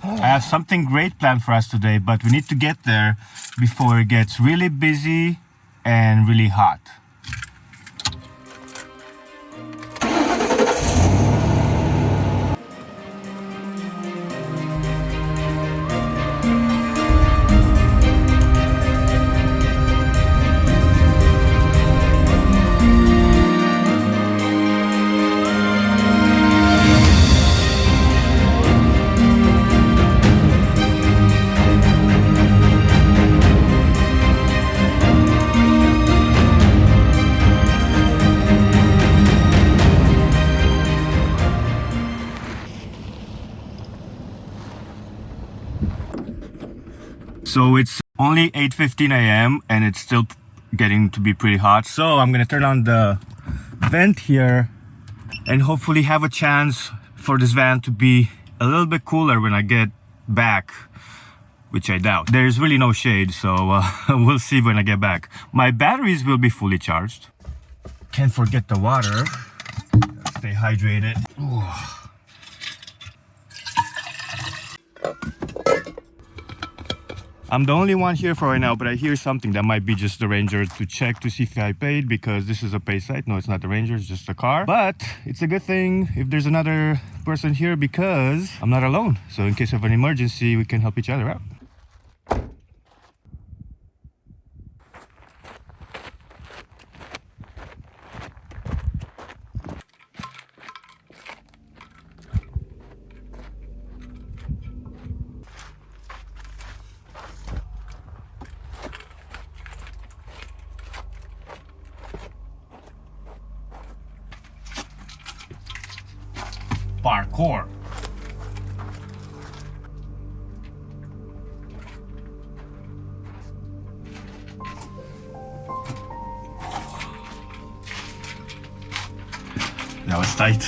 I have something great planned for us today, but we need to get there before it gets really busy and really hot. So it's only 8:15 a.m. and it's still getting to be pretty hot. So I'm gonna turn on the vent here and hopefully have a chance for this van to be a little bit cooler when I get back, which I doubt. There's really no shade, so we'll see when I get back. My batteries will be fully charged. Can't forget the water. Stay hydrated. Ooh. I'm the only one here for right now, but I hear something that might be just the ranger to check to see if I paid, because this is a pay site. No, it's not the ranger, it's just a car. But it's a good thing if there's another person here because I'm not alone. So in case of an emergency, we can help each other out. Parkour. That was tight.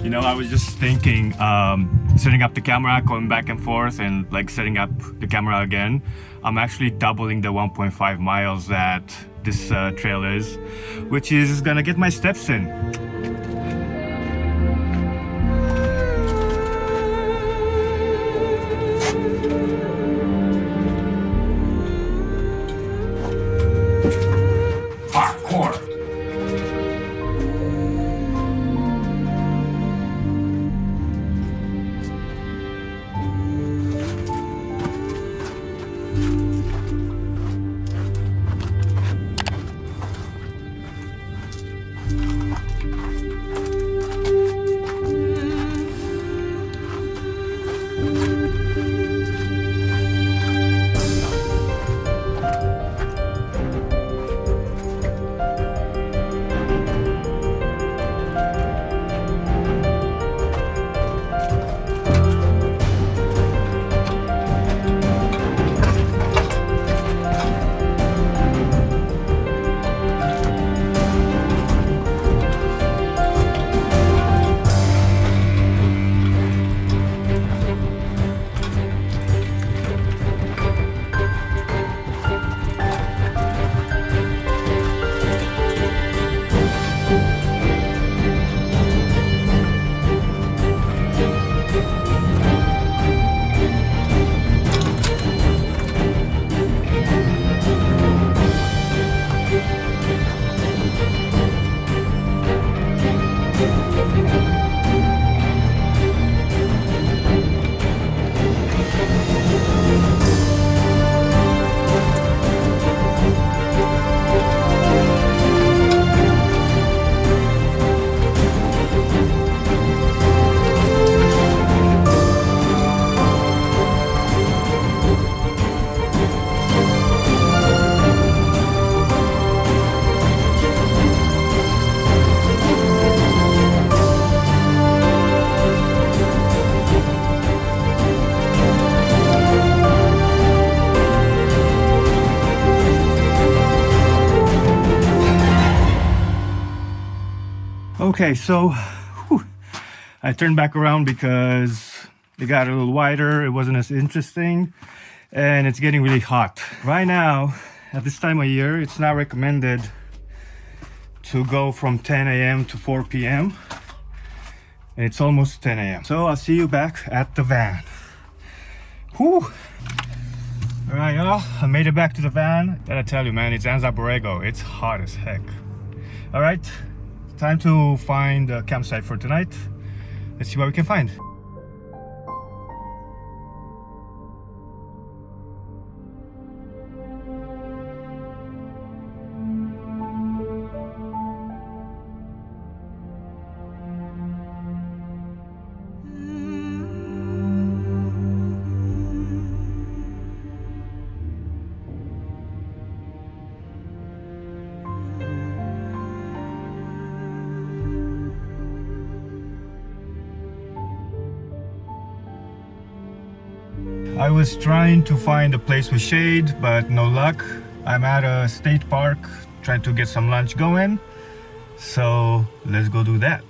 You know, I was just thinking, setting up the camera, going back and forth, and like setting up the camera again. I'm actually doubling the 1.5 miles that this trail is, which is gonna get my steps in. Parkour. Okay, so I turned back around because It got a little wider, it wasn't as interesting, and it's getting really hot. Right now, at this time of year, it's not recommended to go from 10 a.m. to 4 p.m. and it's almost 10 a.m. So I'll see you back at the van. Whew. All right, y'all, I made it back to the van. Gotta tell you, man, it's Anza Borrego. It's hot as heck. All right, time to find a campsite for tonight. Let's see what we can find. I was trying to find a place with shade, but no luck. I'm at a state park trying to get some lunch going. So let's go do that.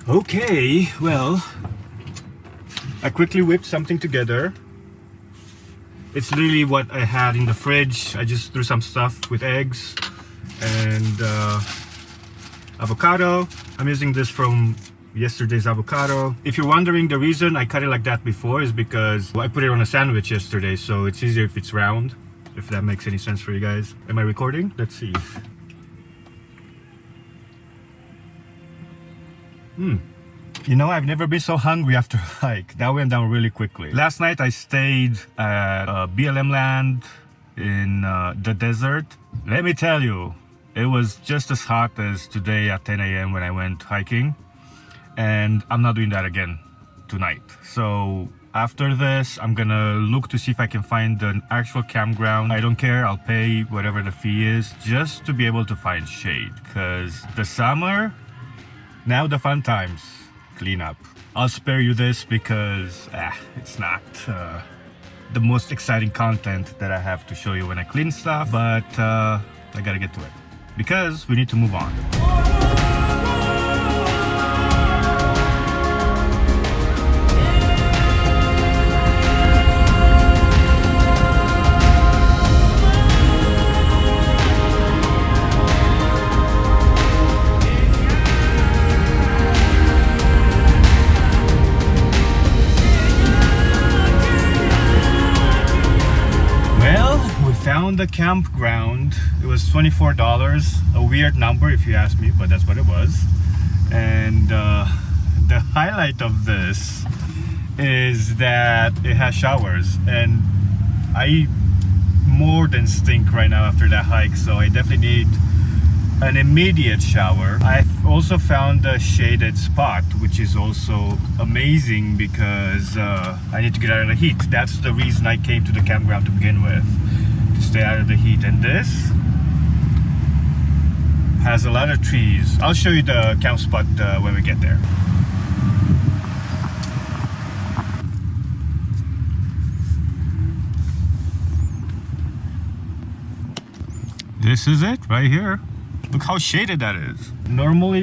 Okay, well, I quickly whipped something together. It's literally what I had in the fridge. I just threw some stuff with eggs and avocado. I'm using this from yesterday's avocado. If you're wondering, the reason I cut it like that before is because I put it on a sandwich yesterday, so it's easier if it's round, if that makes any sense for you guys. Am I recording? Let's see. You know, I've never been so hungry after a hike. That went down really quickly. Last night I stayed at BLM land in the desert. Let me tell you, it was just as hot as today at 10 a.m. when I went hiking. And I'm not doing that again tonight. So after this, I'm gonna look to see if I can find an actual campground. I don't care, I'll pay whatever the fee is just to be able to find shade. Because the summer, now the fun times, clean up. I'll spare you this because it's not the most exciting content that I have to show you when I clean stuff, but I gotta get to it because we need to move on. Found the campground. It was $24, a weird number if you ask me, but that's what it was. And the highlight of this is that it has showers, and I more than stink right now after that hike, so I definitely need an immediate shower. I also found a shaded spot, which is also amazing because I need to get out of the heat. That's the reason I came to the campground to begin with, to stay out of the heat. And this has a lot of trees. I'll show you the camp spot when we get there. This is it right here. Look how shaded that is. Normally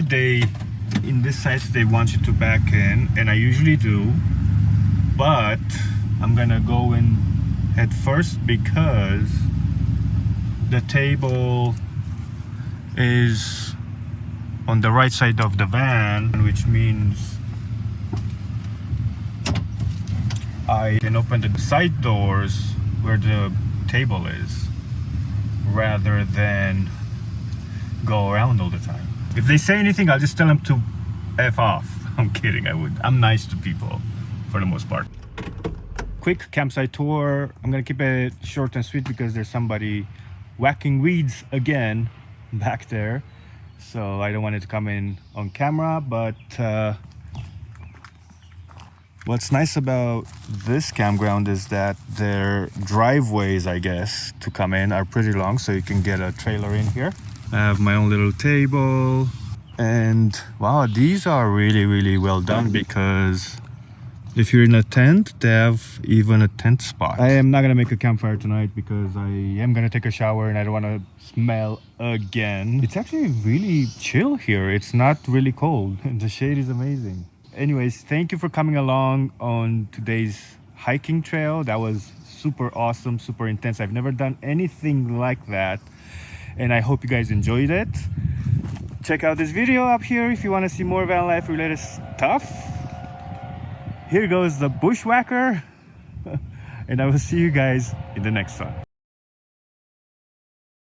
in this size they want you to back in, and I usually do, but I'm gonna go in head first because the table is on the right side of the van, which means I can open the side doors where the table is rather than go around all the time. If they say anything, I'll just tell them to F off. I'm kidding, I'm nice to people for the most part. Quick campsite tour. I'm gonna keep it short and sweet because there's somebody whacking weeds again back there, so I don't want it to come in on camera. But what's nice about this campground is that their driveways, I guess, to come in are pretty long, so you can get a trailer in here. I have my own little table, and wow, these are really well done, because if you're in a tent, they have even a tent spot. I am not gonna make a campfire tonight because I am gonna take a shower and I don't want to smell again. It's actually really chill here. It's not really cold. The shade is amazing. Anyways, thank you for coming along on today's hiking trail. That was super awesome, super intense. I've never done anything like that, and I hope you guys enjoyed it. Check out this video up here if you want to see more van life related stuff. Here goes the bushwhacker, and I will see you guys in the next one.